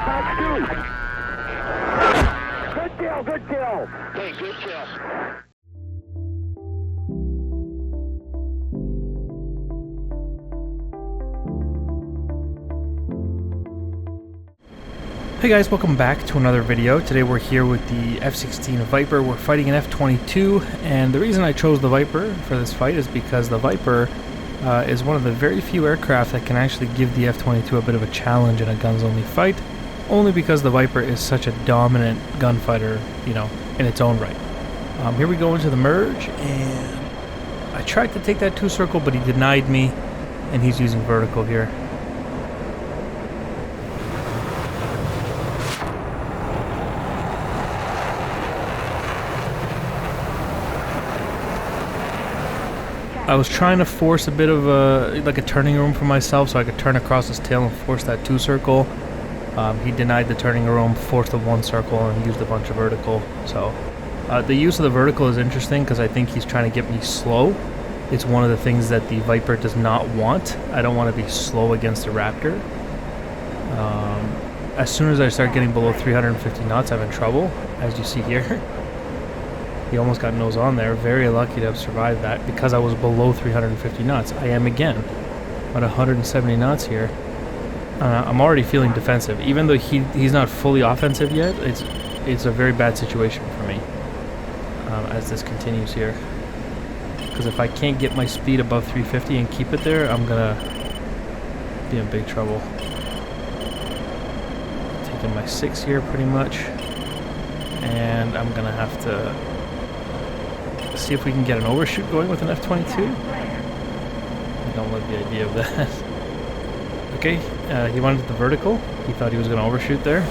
Good kill, good kill. Hey, good kill. Hey guys, welcome back to another video. Today we're here with the F-16 Viper. We're fighting an F-22, and the reason I chose the Viper for this fight is because the Viper is one of the very few aircraft that can actually give the F-22 a bit of a challenge in a guns-only fight, only because the Viper is such a dominant gunfighter, you know, in its own right. Here we go into the merge, and I tried to take that 2-circle, but he denied me, and he's using vertical here. I was trying to force a bit of a turning room for myself so I could turn across his tail and force that 2-circle. He denied the turning room, forced the 1-circle, and used a bunch of vertical. So the use of the vertical is interesting because I think he's trying to get me slow. It's one of the things that the Viper does not want. I don't want to be slow against the Raptor. As soon as I start getting below 350 knots, I'm in trouble, as you see here. He almost got nose on there. Very lucky to have survived that because I was below 350 knots. I am again at 170 knots here. I'm already feeling defensive. Even though he's not fully offensive yet, it's a very bad situation for me as this continues here. Because if I can't get my speed above 350 and keep it there, I'm gonna be in big trouble. Taking my 6 here pretty much. And I'm gonna have to see if we can get an overshoot going with an F-22. I don't like the idea of that. Okay, he wanted the vertical. He thought he was going to overshoot there.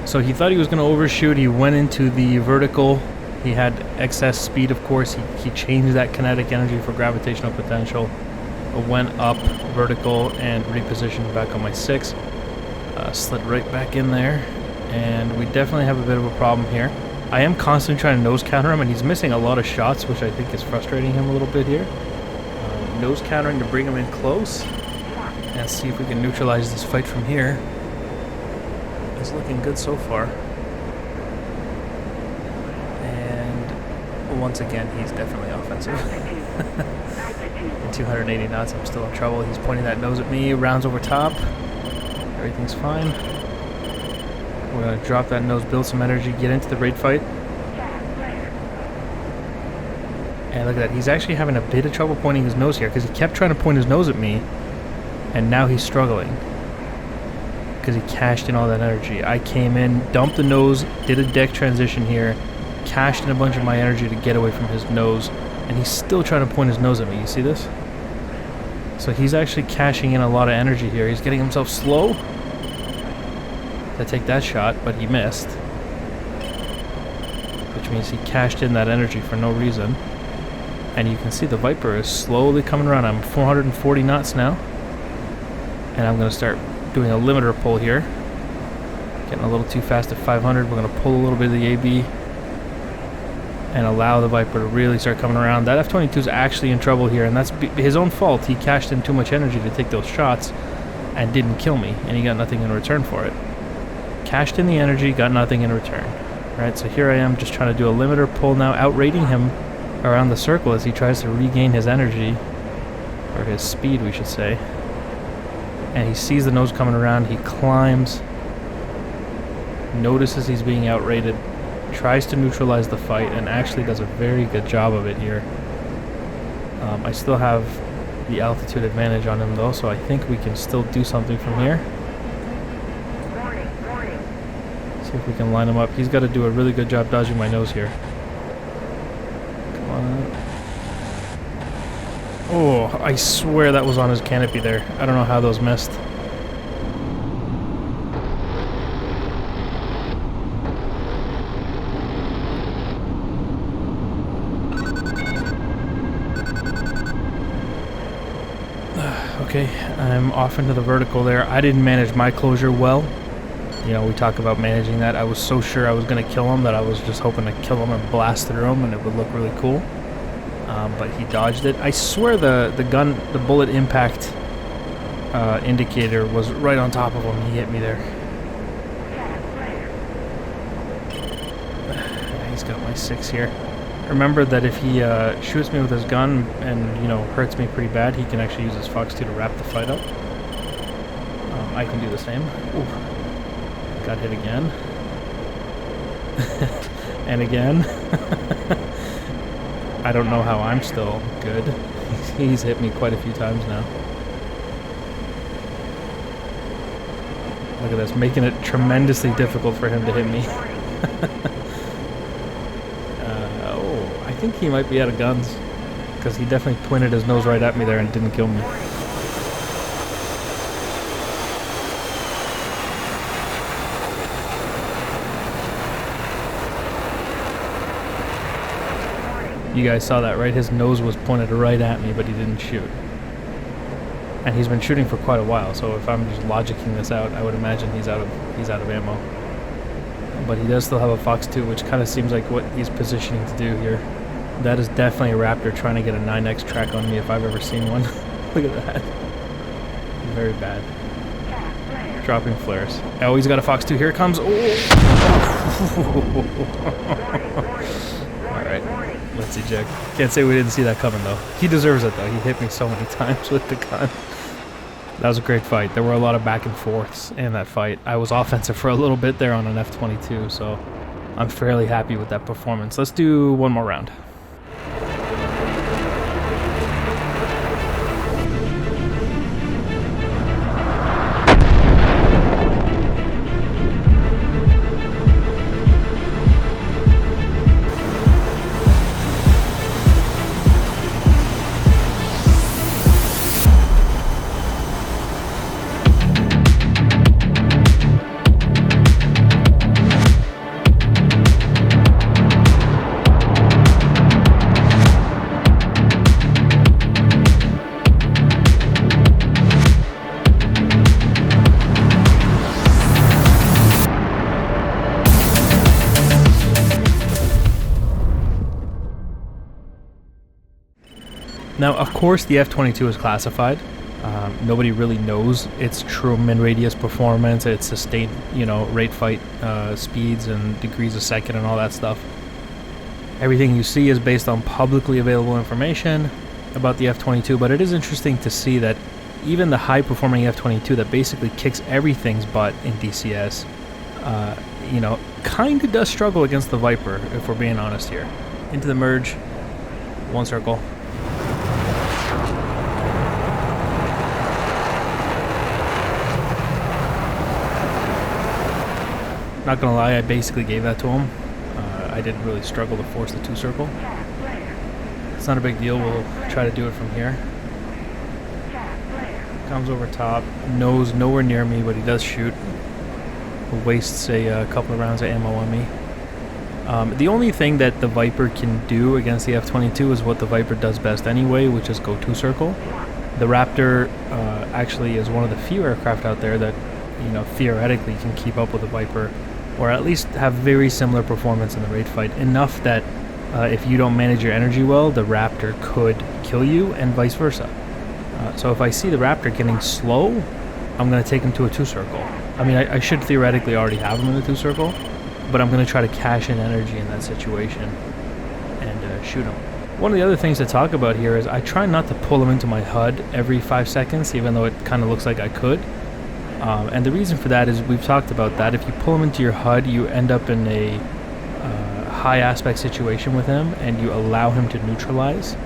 So he thought he was going to overshoot. He went into the vertical. He had excess speed, of course. He changed that kinetic energy for gravitational potential. Went up vertical and repositioned back on my 6. Slid right back in there, and we definitely have a bit of a problem here. I am constantly trying to nose counter him, and he's missing a lot of shots, which I think is frustrating him a little bit here. Nose countering to bring him in close and see if we can neutralize this fight from here. It's looking good so far. And once again, he's definitely offensive. At 280 knots, I'm still in trouble. He's pointing that nose at me, rounds over top. Everything's fine. We're going to drop that nose, build some energy, get into the raid fight. And look at that, he's actually having a bit of trouble pointing his nose here because he kept trying to point his nose at me, and now he's struggling because he cashed in all that energy. I came in, dumped the nose, did a deck transition here, cashed in a bunch of my energy to get away from his nose. And he's still trying to point his nose at me. You see this? So he's actually cashing in a lot of energy here. He's getting himself slow to take that shot, but he missed. Which means he cashed in that energy for no reason. And you can see the Viper is slowly coming around. I'm 440 knots now. And I'm going to start doing a limiter pull here. Getting a little too fast at 500. We're going to pull a little bit of the AB. And allow the Viper to really start coming around. That F-22 is actually in trouble here, and that's his own fault. He cashed in too much energy to take those shots and didn't kill me, and he got nothing in return for it. Cashed in the energy, got nothing in return. Right, so here I am just trying to do a limiter pull now, outrating him around the circle as he tries to regain his energy, or his speed we should say. And he sees the nose coming around, he climbs, notices he's being outrated, tries to neutralize the fight, and actually does a very good job of it here. I still have the altitude advantage on him though, so I think we can still do something from here. See if we can line him up. He's got to do a really good job dodging my nose here. Come on. Oh, I swear that was on his canopy there. I don't know how those missed. Okay, I'm off into the vertical there. I didn't manage my closure well. You know, we talk about managing that. I was so sure I was going to kill him that I was just hoping to kill him and blast through him and it would look really cool. but he dodged it. I swear the bullet impact indicator was right on top of him. He hit me there. He's got my 6 here. Remember that if he shoots me with his gun and, you know, hurts me pretty bad, he can actually use his Fox 2 to wrap the fight up. I can do the same. Ooh. Got hit again. And again. I don't know how I'm still good. He's hit me quite a few times now. Look at this, making it tremendously difficult for him to hit me. I think he might be out of guns, because he definitely pointed his nose right at me there and didn't kill me. You guys saw that, right? His nose was pointed right at me, but he didn't shoot. And he's been shooting for quite a while, so if I'm just logicking this out, I would imagine he's out of ammo. But he does still have a Fox 2, which kind of seems like what he's positioning to do here. That is definitely a Raptor trying to get a 9x track on me if I've ever seen one. Look at that. Very bad. Dropping flares. Oh, he's got a Fox 2. Here it comes. Oh. Alright, let's eject. Can't say we didn't see that coming, though. He deserves it, though. He hit me so many times with the gun. That was a great fight. There were a lot of back and forths in that fight. I was offensive for a little bit there on an F-22, so I'm fairly happy with that performance. Let's do one more round. Now, of course, the F-22 is classified. Nobody really knows its true min-radius performance, its sustained, rate fight speeds and degrees a second and all that stuff. Everything you see is based on publicly available information about the F-22, but it is interesting to see that even the high-performing F-22 that basically kicks everything's butt in DCS, kind of does struggle against the Viper, if we're being honest here. Into the merge, one circle. Not gonna lie, I basically gave that to him. I didn't really struggle to force the 2 circle. It's not a big deal, we'll try to do it from here. Comes over top, nose nowhere near me, but he does shoot. Wastes a couple of rounds of ammo on me. The only thing that the Viper can do against the F-22 is what the Viper does best anyway, which is go 2 circle. The Raptor actually is one of the few aircraft out there that, theoretically can keep up with the Viper, or at least have very similar performance in the raid fight, enough that if you don't manage your energy well, the Raptor could kill you, and vice versa. So if I see the Raptor getting slow, I'm going to take him to a 2 circle. I mean, I should theoretically already have him in the 2 circle, but I'm going to try to cash in energy in that situation and shoot him. One of the other things to talk about here is I try not to pull him into my HUD every 5 seconds, even though it kind of looks like I could. And the reason for that is we've talked about that. If you pull him into your HUD, you end up in a high aspect situation with him, and you allow him to neutralize.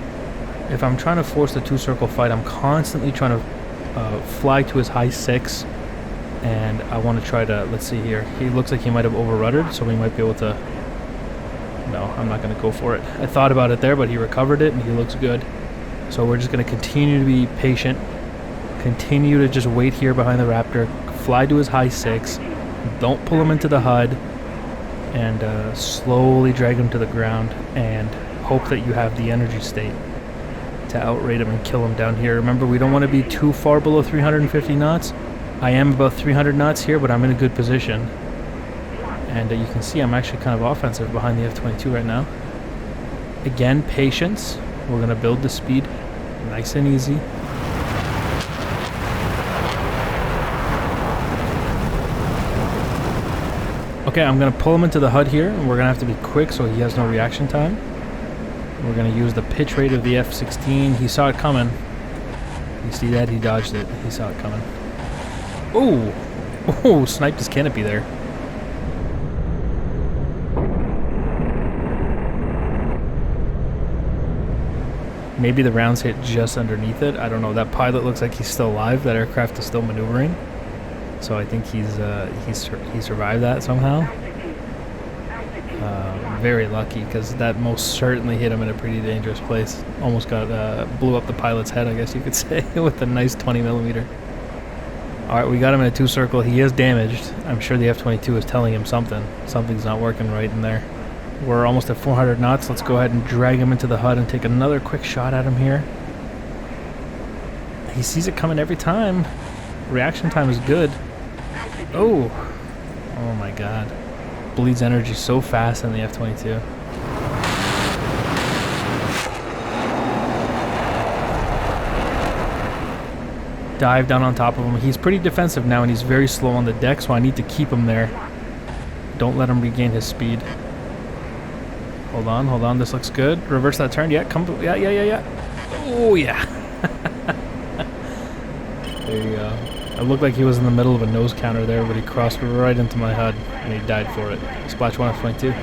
If I'm trying to force the 2 circle fight, I'm constantly trying to fly to his high 6, and I want to try to, let's see here, he looks like he might have over-ruddered, so we might be able to, no, I'm not going to go for it. I thought about it there, but he recovered it, and he looks good. So we're just going to continue to be patient, continue to just wait here behind the Raptor, fly to his high 6, don't pull him into the HUD, and slowly drag him to the ground, and hope that you have the energy state to outrate him and kill him down here. Remember, we don't want to be too far below 350 knots. I am about 300 knots here, but I'm in a good position. And you can see I'm actually kind of offensive behind the F-22 right now. Again, patience. We're going to build the speed nice and easy. Okay, I'm going to pull him into the HUD here, and we're going to have to be quick so he has no reaction time. We're going to use the pitch rate of the F-16. He saw it coming. You see that? He dodged it. He saw it coming. Ooh! Oh, sniped his canopy there. Maybe the rounds hit just underneath it. I don't know. That pilot looks like he's still alive. That aircraft is still maneuvering. So I think he survived that somehow. Very lucky, because that most certainly hit him in a pretty dangerous place. Almost got blew up the pilot's head, I guess you could say, with a nice 20mm. All right, we got him in a 2-circle. He is damaged. I'm sure the F-22 is telling him something. Something's not working right in there. We're almost at 400 knots. Let's go ahead and drag him into the HUD and take another quick shot at him here. He sees it coming every time. Reaction time is good. Oh! Oh my god. Bleeds energy so fast in the F-22. Dive down on top of him. He's pretty defensive now, and he's very slow on the deck, so I need to keep him there. Don't let him regain his speed. Hold on, this looks good. Reverse that turn. Yeah, come. Yeah. Oh, yeah. There you go. It looked like he was in the middle of a nose counter there, but he crossed right into my HUD, and he died for it. Splash 1 F-22.